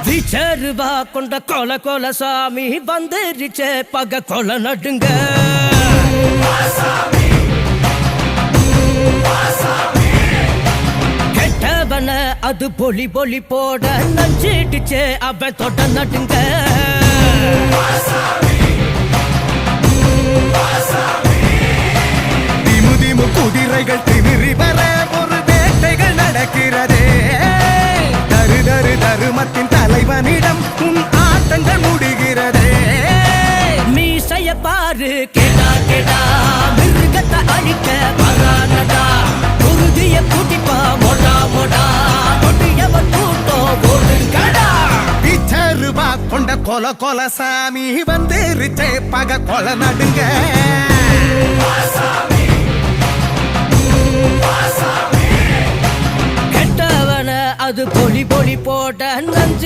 பிச்சருவா கொண்ட கொல கொல சாமி வந்துருச்சே பக கொல நடுங்க கெட்டவன அது பொலி பொலி போட நஞ்சிடுச்சே அவன் தொட நடுங்க திமு திமு குதிரைகள் திமிரி வர ஒரு வேட்டைகள் நடக்கிறதே தரு தரு தருமத்தின் தலைவனிடம் உன் ஆட்டங்கள் முடிகிறதே மீசைய பாரு கேடா கேடா மிருகத்தை அழிக்க வரானடா குருதிய கூட்டிப்பா மொடா மொடா கொட்டியவன் கூட்டம் ஓடுங்கடா பிச்சருவா கொண்ட கொல கொல சாமி வந்துருச்சே பக கொல நடுங்க கெட்டவன அது பொலி பொலி போட நஞ்சு